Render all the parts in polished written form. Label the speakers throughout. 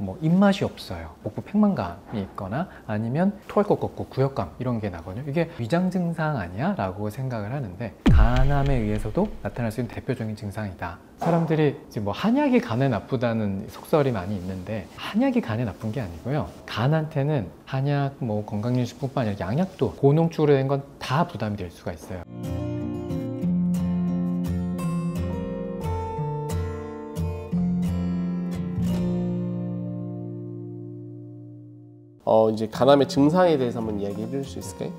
Speaker 1: 뭐 입맛이 없어요, 복부 팽만감이 있거나 아니면 토할 것 같고 구역감 이런 게 나거든요. 이게 위장 증상 아니야? 라고 생각을 하는데 간암에 의해서도 나타날 수 있는 대표적인 증상이다. 사람들이 이제 뭐 한약이 간에 나쁘다는 속설이 많이 있는데 한약이 간에 나쁜 게 아니고요. 간한테는 한약, 뭐 건강유지식품뿐만 아니라 양약도 고농축으로 된 건 다 부담이 될 수가 있어요.
Speaker 2: 이제 간암의 증상에 대해서 한번 이야기해 줄 수 있을까요?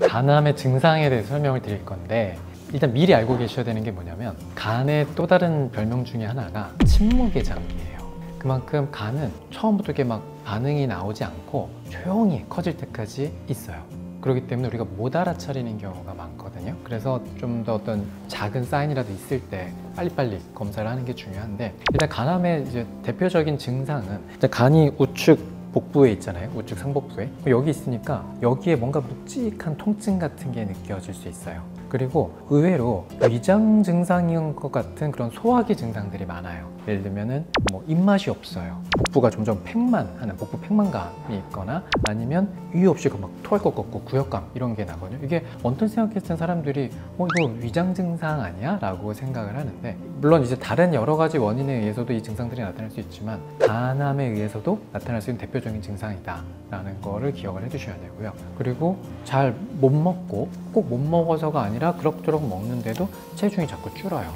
Speaker 1: 간암의 증상에 대해서 설명을 드릴 건데 일단 미리 알고 계셔야 되는 게 뭐냐면 간의 또 다른 별명 중에 하나가 침묵의 장기예요. 그만큼 간은 처음부터 이렇게 막 반응이 나오지 않고 조용히 커질 때까지 있어요. 그렇기 때문에 우리가 못 알아차리는 경우가 많거든요. 그래서 좀 더 어떤 작은 사인이라도 있을 때 빨리빨리 검사를 하는 게 중요한데 일단 간암의 이제 대표적인 증상은 일단 간이 우측 복부에 있잖아요. 우측 상복부에 여기 있으니까 여기에 뭔가 묵직한 통증 같은 게 느껴질 수 있어요. 그리고 의외로 위장 증상인 것 같은 그런 소화기 증상들이 많아요. 예를 들면은 뭐 입맛이 없어요, 복부가 점점 팽만하는 복부 팽만감이 있거나 아니면 이유 없이 막 토할 것 같고 구역감 이런 게 나거든요. 이게 언뜻 생각했을 때 사람들이 이거 위장 증상 아니야? 라고 생각을 하는데 물론 이제 다른 여러 가지 원인에 의해서도 이 증상들이 나타날 수 있지만 간암에 의해서도 나타날 수 있는 대표적인 증상이다 라는 거를 기억을 해 두셔야 되고요. 그리고 잘 못 먹고 꼭 못 먹어서가 아니라 그럭저럭 먹는데도 체중이 자꾸 줄어요.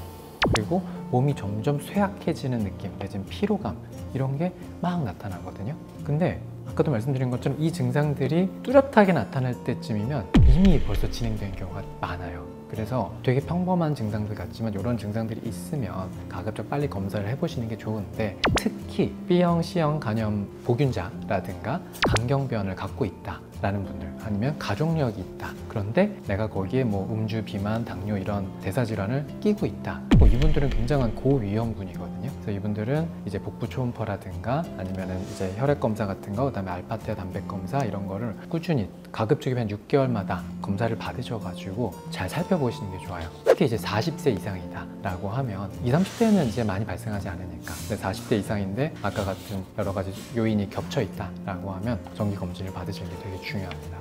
Speaker 1: 그리고 몸이 점점 쇠약해지는 느낌, 내지는 피로감 이런 게 막 나타나거든요. 근데 아까도 말씀드린 것처럼 이 증상들이 뚜렷하게 나타날 때쯤이면 이미 벌써 진행된 경우가 많아요. 그래서 되게 평범한 증상들 같지만 이런 증상들이 있으면 가급적 빨리 검사를 해보시는 게 좋은데 특히 B형, C형 간염 보균자라든가 강경변을 갖고 있다 라는 분들 아니면 가족력이 있다 그런데 내가 거기에 뭐 음주, 비만, 당뇨 이런 대사질환을 끼고 있다 이분들은 굉장한 고위험군이거든요. 그래서 이분들은 이제 복부 초음파라든가 아니면은 이제 혈액 검사 같은 거 그다음에 알파테 단백 검사 이런 거를 꾸준히 가급적이면 6개월마다 검사를 받으셔가지고 잘 살펴보시는 게 좋아요. 특히 이제 40세 이상이다 라고 하면 20, 30대는 이제 많이 발생하지 않으니까 근데 40대 이상인데 아까 같은 여러 가지 요인이 겹쳐 있다 라고 하면 정기 검진을 받으시는 게 되게 중요합니다.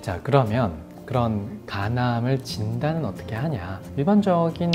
Speaker 1: 자, 그러면 그런 간암을 진단은 어떻게 하냐? 일반적인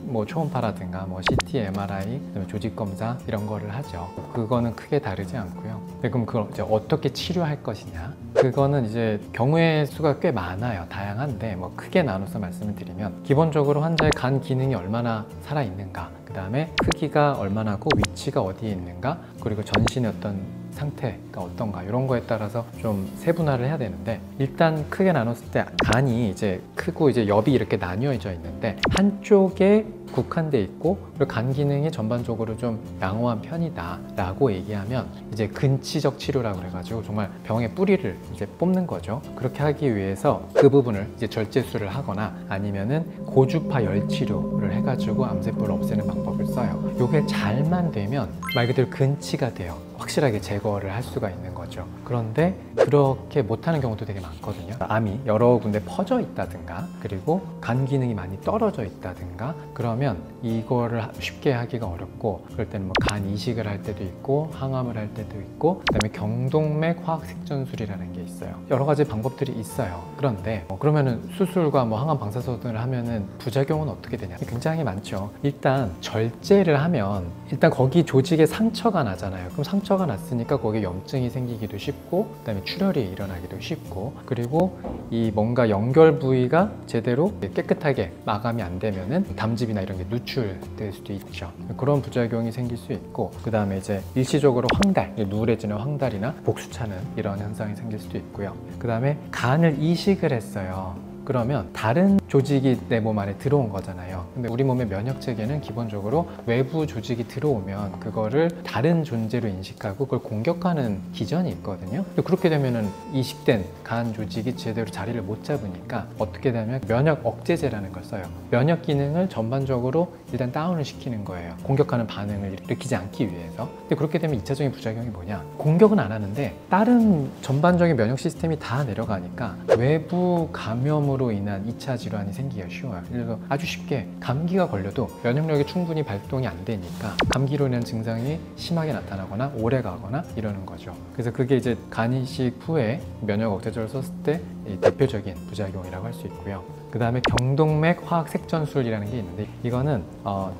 Speaker 1: 뭐 초음파라든가 뭐 CT, MRI, 그다음에 조직 검사 이런 거를 하죠. 그거는 크게 다르지 않고요. 그럼 그걸 이제 어떻게 치료할 것이냐? 그거는 이제 경우의 수가 꽤 많아요. 다양한데 뭐 크게 나눠서 말씀을 드리면 기본적으로 환자의 간 기능이 얼마나 살아 있는가, 그 다음에 크기가 얼마나고 위치가 어디에 있는가, 그리고 전신의 어떤 상태가 어떤가 이런 거에 따라서 좀 세분화를 해야 되는데 일단 크게 나눴을 때 간이 이제 크고 이제 옆이 이렇게 나뉘어져 있는데 한쪽에 국한돼 있고 그리고 간 기능이 전반적으로 좀 양호한 편이다 라고 얘기하면 이제 근치적 치료라고 그래가지고 정말 병의 뿌리를 이제 뽑는 거죠. 그렇게 하기 위해서 그 부분을 이제 절제술을 하거나 아니면은 고주파 열 치료를 해가지고 암세포를 없애는 방법을 써요. 요게 잘만 되면 말 그대로 근치가 돼요. 확실하게 제거를 할 수가 있는 거죠. 그런데 그렇게 못하는 경우도 되게 많거든요. 암이 여러 군데 퍼져 있다든가 그리고 간 기능이 많이 떨어져 있다든가 그러면 이거를 쉽게 하기가 어렵고 그럴 때는 뭐 간 이식을 할 때도 있고 항암을 할 때도 있고 그다음에 경동맥 화학색전술이라는 게 있어요. 여러 가지 방법들이 있어요. 그런데 그러면은 수술과 뭐 항암 방사선을 하면은 부작용은 어떻게 되냐? 굉장히 많죠. 일단 절제를 하면 일단 거기 조직에 상처가 나잖아요. 그럼 상처가 났으니까 거기에 염증이 생기기도 쉽고 그다음에 출혈이 일어나기도 쉽고 그리고 이 뭔가 연결 부위가 제대로 깨끗하게 마감이 안 되면은 담즙이나 이런 게 누출될 수도 있죠. 그런 부작용이 생길 수 있고 그 다음에 이제 일시적으로 황달, 누래지는 황달이나 복수차는 이런 현상이 생길 수도 있고요. 그 다음에 간을 이식을 했어요. 그러면 다른 조직이 내 몸 안에 들어온 거잖아요. 근데 우리 몸의 면역 체계는 기본적으로 외부 조직이 들어오면 그거를 다른 존재로 인식하고 그걸 공격하는 기전이 있거든요. 그렇게 되면은 이식된 간 조직이 제대로 자리를 못 잡으니까 어떻게 되면 면역 억제제라는 걸 써요. 면역 기능을 전반적으로 일단 다운을 시키는 거예요. 공격하는 반응을 일으키지 않기 위해서. 근데 그렇게 되면 2차적인 부작용이 뭐냐? 공격은 안 하는데 다른 전반적인 면역 시스템이 다 내려가니까 외부 감염으로 인한 2차 질환 질환이 생기기가 쉬워요. 예를 들어 아주 쉽게 감기가 걸려도 면역력이 충분히 발동이 안 되니까 감기로 인한 증상이 심하게 나타나거나 오래 가거나 이러는 거죠. 그래서 그게 이제 간 이식 후에 면역 억제제를 썼을 때 대표적인 부작용이라고 할 수 있고요. 그 다음에 경동맥 화학 색전술이라는 게 있는데 이거는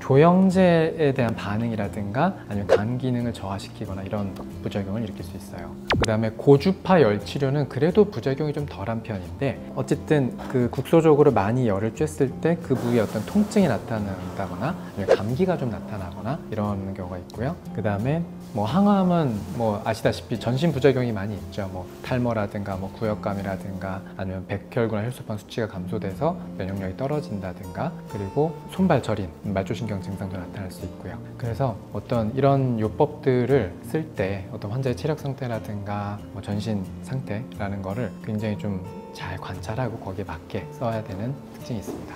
Speaker 1: 조영제에 대한 반응이라든가 아니면 간 기능을 저하시키거나 이런 부작용을 일으킬 수 있어요. 그 다음에 고주파 열 치료는 그래도 부작용이 좀 덜한 편인데 어쨌든 그 국소적으로 많이 열을 쬐었을 때 그 부위에 어떤 통증이 나타난다거나 아니면 감기가 좀 나타나거나 이런 경우가 있고요. 그 다음에 뭐 항암은 뭐 아시다시피 전신 부작용이 많이 있죠. 뭐 탈모라든가 뭐 구역감이라든가 아니면 백혈구나 혈소판 수치가 감소돼서 면역력이 떨어진다든가 그리고 손발 저린 말초신경 증상도 나타날 수 있고요. 그래서 어떤 이런 요법들을 쓸 때 어떤 환자의 체력 상태라든가 뭐 전신 상태라는 거를 굉장히 좀 잘 관찰하고 거기에 맞게 써야 되는 특징이 있습니다.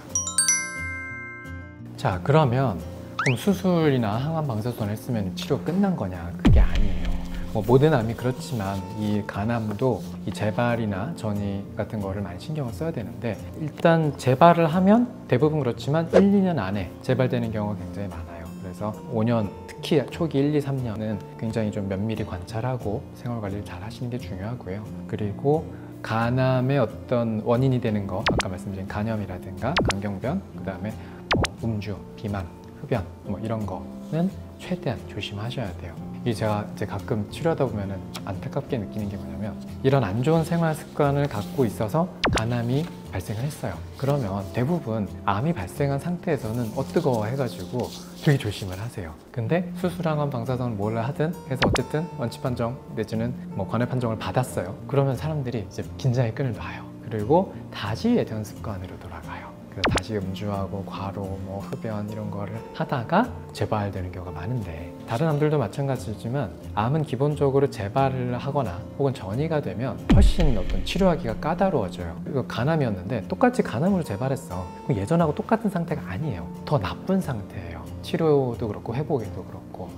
Speaker 1: 자, 그러면 그럼 수술이나 항암 방사선을 했으면 치료가 끝난 거냐? 그게 아니에요. 뭐 모든 암이 그렇지만 이 간암도 이 재발이나 전이 같은 거를 많이 신경을 써야 되는데 일단 재발을 하면 대부분 그렇지만 1, 2년 안에 재발되는 경우가 굉장히 많아요. 그래서 5년, 특히 초기 1, 2, 3년은 굉장히 좀 면밀히 관찰하고 생활 관리를 잘 하시는 게 중요하고요. 그리고 간암의 어떤 원인이 되는 거 아까 말씀드린 간염이라든가 간경변, 그 다음에 음주, 비만, 흡연 뭐 이런 거는 최대한 조심하셔야 돼요. 이 제가 이제 가끔 치료하다 보면은 안타깝게 느끼는 게 뭐냐면 이런 안 좋은 생활 습관을 갖고 있어서 간암이 발생을 했어요. 그러면 대부분 암이 발생한 상태에서는 뜨거워 해가지고 되게 조심을 하세요. 근데 수술항암 방사선 뭘 하든 해서 어쨌든 원치 판정 내지는 뭐 관할 판정을 받았어요. 그러면 사람들이 이제 긴장의 끈을 놔요. 그리고 다시 예전 습관으로 돌아가요. 그래서 다시 음주하고 과로, 뭐 흡연 이런 거를 하다가 재발되는 경우가 많은데 다른 암들도 마찬가지지만 암은 기본적으로 재발을 하거나 혹은 전이가 되면 훨씬 어떤 치료하기가 까다로워져요. 이거 간암이었는데 똑같이 간암으로 재발했어. 그럼 예전하고 똑같은 상태가 아니에요. 더 나쁜 상태예요. 치료도 그렇고 회복에도 그렇고.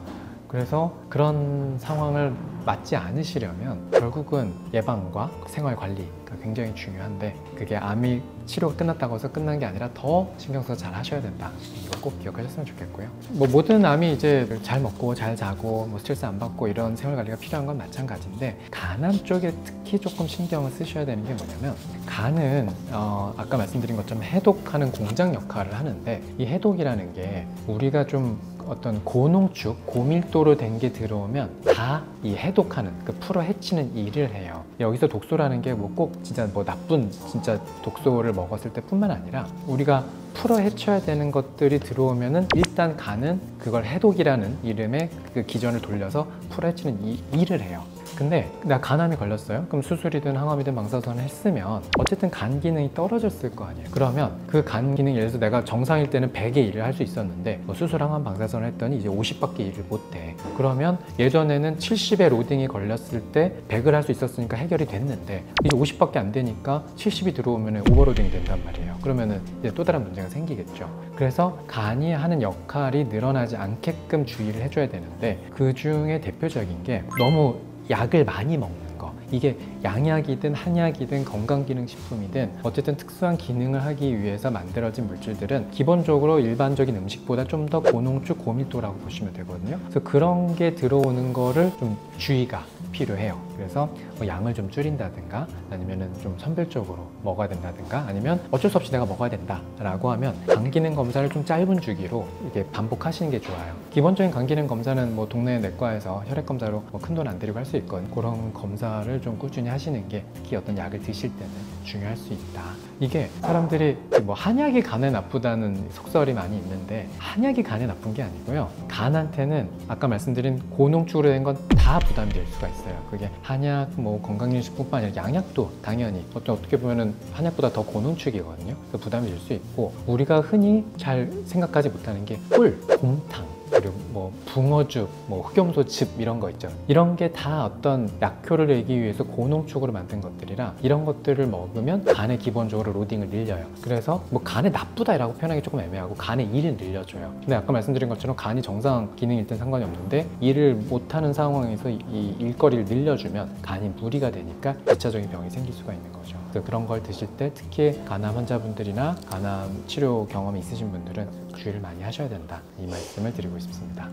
Speaker 1: 그래서 그런 상황을 맞지 않으시려면 결국은 예방과 생활 관리가 굉장히 중요한데 그게 암이 치료가 끝났다고 해서 끝난 게 아니라 더 신경 써서 잘 하셔야 된다. 이거 꼭 기억하셨으면 좋겠고요. 뭐 모든 암이 이제 잘 먹고 잘 자고 뭐 스트레스 안 받고 이런 생활 관리가 필요한 건 마찬가지인데 간암 쪽에 특히 조금 신경을 쓰셔야 되는 게 뭐냐면 간은 아까 말씀드린 것처럼 해독하는 공장 역할을 하는데 이 해독이라는 게 우리가 좀 어떤 고농축, 고밀도로 된 게 들어오면 다 이 해독하는, 그 풀어 헤치는 일을 해요. 여기서 독소라는 게 뭐 꼭 진짜 뭐 나쁜 진짜 독소를 먹었을 때 뿐만 아니라 우리가 풀어 헤쳐야 되는 것들이 들어오면은 일단 간은 그걸 해독이라는 이름의 그 기전을 돌려서 풀어 헤치는 일을 해요. 근데 나 간암이 걸렸어요? 그럼 수술이든 항암이든 방사선을 했으면 어쨌든 간 기능이 떨어졌을 거 아니에요. 그러면 그 간 기능 예를 들어서 내가 정상일 때는 100의 일을 할 수 있었는데 뭐 수술, 항암, 방사선을 했더니 이제 50밖에 일을 못해. 그러면 예전에는 70의 로딩이 걸렸을 때 100을 할 수 있었으니까 해결이 됐는데 이제 50밖에 안 되니까 70이 들어오면 오버로딩이 된단 말이에요. 그러면은 이제 또 다른 문제가 생기겠죠. 그래서 간이 하는 역할이 늘어나지 않게끔 주의를 해줘야 되는데 그 중에 대표적인 게 너무 약을 많이 먹는 거. 이게 양약이든 한약이든 건강기능식품이든 어쨌든 특수한 기능을 하기 위해서 만들어진 물질들은 기본적으로 일반적인 음식보다 좀 더 고농축, 고밀도라고 보시면 되거든요. 그래서 그런 게 들어오는 거를 좀 주의가 필요해요. 그래서 뭐 양을 좀 줄인다든가 아니면은 좀 선별적으로 먹어야 된다든가 아니면 어쩔 수 없이 내가 먹어야 된다라고 하면 간기능 검사를 좀 짧은 주기로 이렇게 반복하시는 게 좋아요. 기본적인 간기능 검사는 뭐 동네 내과에서 혈액 검사로 뭐 큰 돈 안 들이고 할 수 있거든요. 그런 검사를 좀 꾸준히 하시는 게 특히 어떤 약을 드실 때는 중요할 수 있다. 이게 사람들이 뭐 한약이 간에 나쁘다는 속설이 많이 있는데 한약이 간에 나쁜 게 아니고요. 간한테는 아까 말씀드린 고농축으로 된 건 다 부담이 될 수가 있어요. 그게 한약, 뭐 건강기능식품뿐만 아니라 양약도 당연히 어떻게 보면은 한약보다 더 고농축이거든요. 그래서 부담이 될 수 있고 우리가 흔히 잘 생각하지 못하는 게 꿀, 곰탕 그리고 뭐 붕어죽, 뭐 흑염소즙 이런 거 있죠. 이런 게 다 어떤 약효를 내기 위해서 고농축으로 만든 것들이라 이런 것들을 먹으면 간에 기본적으로 로딩을 늘려요. 그래서 뭐 간에 나쁘다라고 표현하기 조금 애매하고 간에 일을 늘려줘요. 근데 아까 말씀드린 것처럼 간이 정상 기능일 땐 상관이 없는데 일을 못하는 상황에서 이 일거리를 늘려주면 간이 무리가 되니까 2차적인 병이 생길 수가 있는 거죠. 그래서 그런 걸 드실 때 특히 간암 환자분들이나 간암 치료 경험이 있으신 분들은 주의를 많이 하셔야 된다. 이 말씀을 드리고 싶습니다.